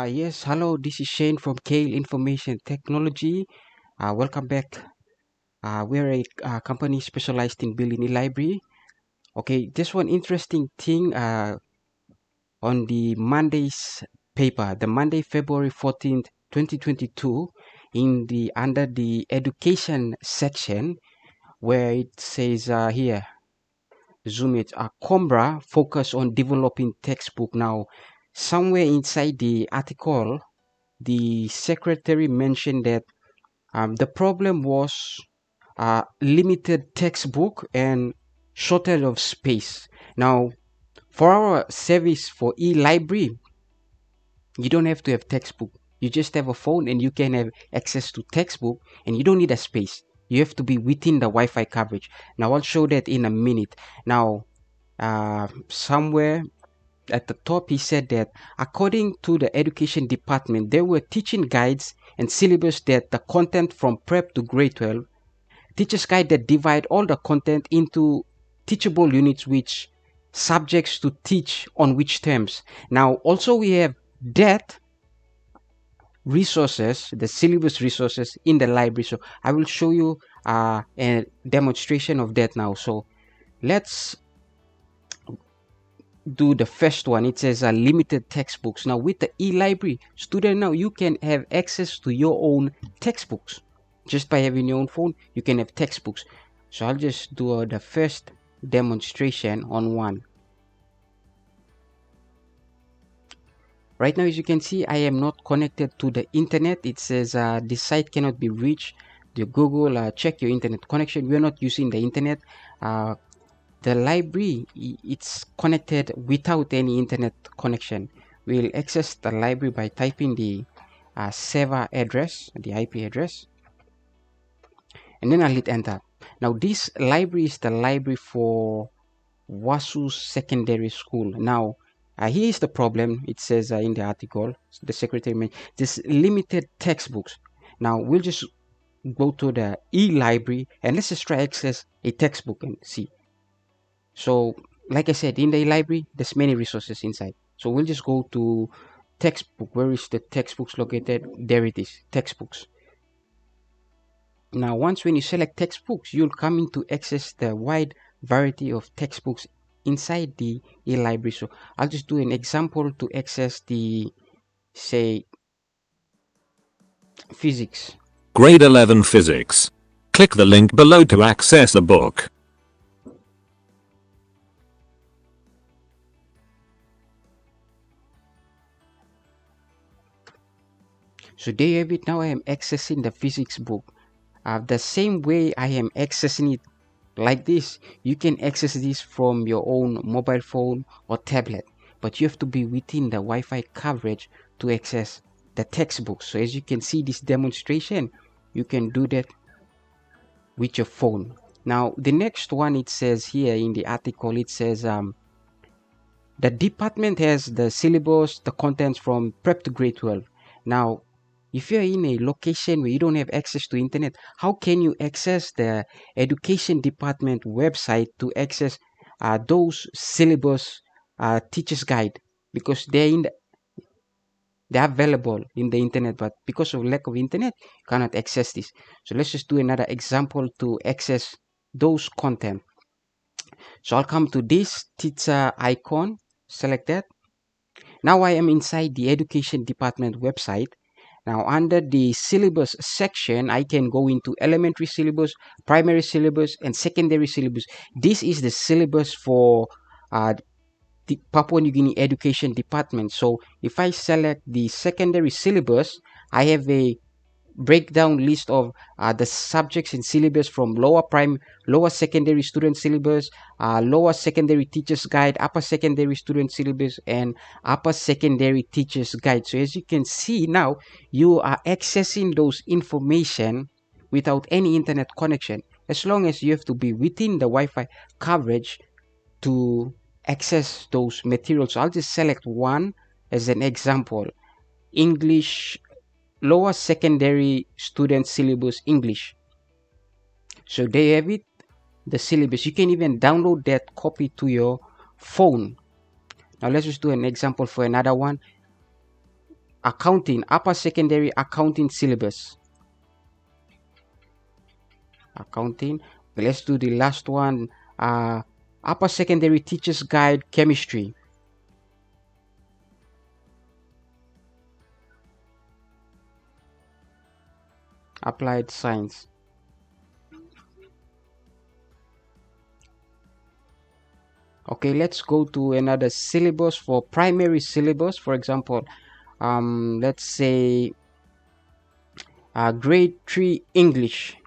Yes, hello, this is Shane from Kale Information Technology. Welcome back. We're a company specialized in building a library. Okay, just one interesting thing on the Monday's paper, the Monday, February 14th, 2022, in the under the education section, where it says here, zoom it, Combra focus on developing textbook. Now, somewhere inside the article, the secretary mentioned that the problem was limited textbook and shortage of space. Now, for our service for e-library, you don't have to have textbook. You just have a phone and you can have access to textbook, and you don't need a space. You have to be within the Wi-Fi coverage. Now, I'll show that in a minute. Now, somewhere at the top, he said that according to the education department, there were teaching guides and syllabus that the content from prep to grade 12, teacher's guide that divide all the content into teachable units, which subjects to teach on which terms. Now, also we have that resources, the syllabus resources in the library. So I will show you a demonstration of that now. So let's do the first one. It says limited textbooks. Now with the e-library student, now you can have access to your own textbooks just by having your own phone. You can have textbooks. So I'll just do the first demonstration on one. Right now, as you can see, I am not connected to the internet. It says the site cannot be reached. The Google, check your internet connection. We are not using the internet. The library, it's connected without any internet connection. We'll access the library by typing the server address, the IP address, and then I'll hit enter. Now this library is the library for Wasu Secondary School. Now here is the problem. It says in the article, the secretary mentioned this limited textbooks. Now we'll just go to the e-library and let's just try access a textbook and see. So like I said, in the library, there's many resources inside. So we'll just go to textbook. Where is the textbooks located? There it is, textbooks. Now, once when you select textbooks, you'll come into access the wide variety of textbooks inside the e-library. So I'll just do an example to access the, say, physics. Grade 11 Physics. Click the link below to access the book. So there you have it. Now I am accessing the physics book. The same way I am accessing it like this, you can access this from your own mobile phone or tablet, but you have to be within the Wi-Fi coverage to access the textbooks. So as you can see this demonstration, you can do that with your phone. Now the next one, it says here in the article, it says the department has the syllabus, the contents from prep to grade 12. Now if you're in a location where you don't have access to internet, how can you access the education department website to access those syllabus teacher's guide? Because they're available in the internet, but because of lack of internet, you cannot access this. So let's just do another example to access those content. So I'll come to this teacher icon, select that. Now I am inside the education department website. Now under the syllabus section, I can go into elementary syllabus, primary syllabus, and secondary syllabus. This is the syllabus for the Papua New Guinea Education Department. So if I select the secondary syllabus, I have a breakdown list of the subjects and syllabus from lower secondary student syllabus, lower secondary teachers guide, upper secondary student syllabus, and upper secondary teachers guide. So as you can see now, you are accessing those information without any internet connection, as long as you have to be within the Wi-Fi coverage to access those materials. So I'll just select one as an example: English, lower secondary student syllabus, English. So there you have it, the syllabus. You can even download that copy to your phone. Now let's just do an example for another one. accounting, upper secondary accounting syllabus. Accounting. Let's do the last one. Upper secondary teacher's guide chemistry. Applied science. Okay, let's go to another syllabus for primary syllabus. For example, let's say grade 3 English.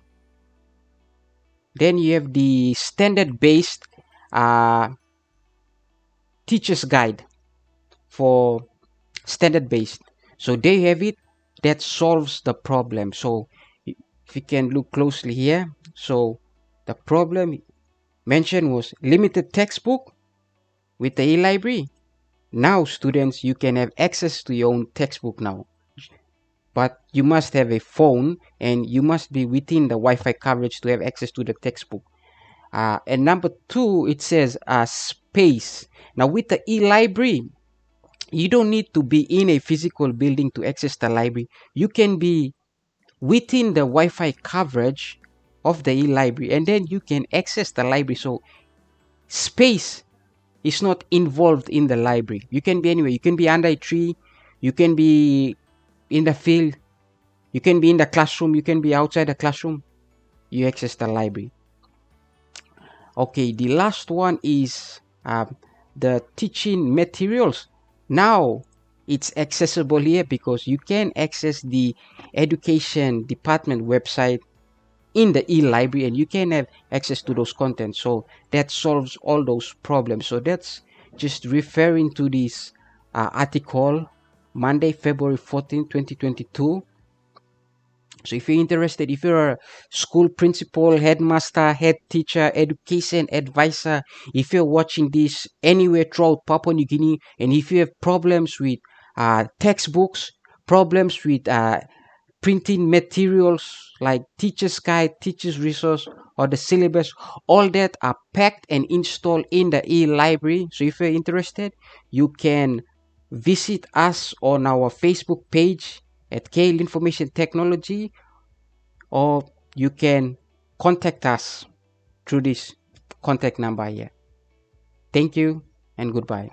Then you have the standard based uh, teacher's guide for standard based. So there you have it. That solves the problem. So if you can look closely here, so the problem mentioned was limited textbook with the e-library. Now students, you can have access to your own textbook now, but you must have a phone and you must be within the Wi-Fi coverage to have access to the textbook. And number two, it says space. Now with the e-library, you don't need to be in a physical building to access the library. You can be within the Wi-Fi coverage of the e-library, and then you can access the library. So space is not involved in the library. You can be anywhere. You can be under a tree, you can be in the field, you can be in the classroom, you can be outside the classroom. You access the library. Okay, the last one is the teaching materials. Now it's accessible here because you can access the education department website in the e-library and you can have access to those contents. So that solves all those problems. So that's just referring to this article, Monday, February 14, 2022. So if you're interested, if you're a school principal, headmaster, head teacher, education advisor, if you're watching this anywhere throughout Papua New Guinea, and if you have problems with textbooks, problems with printing materials like teacher's guide, teacher's resource, or the syllabus, all that are packed and installed in the e-library. So if you're interested, you can visit us on our Facebook page at Kale Information Technology, or you can contact us through this contact number here. Thank you and goodbye.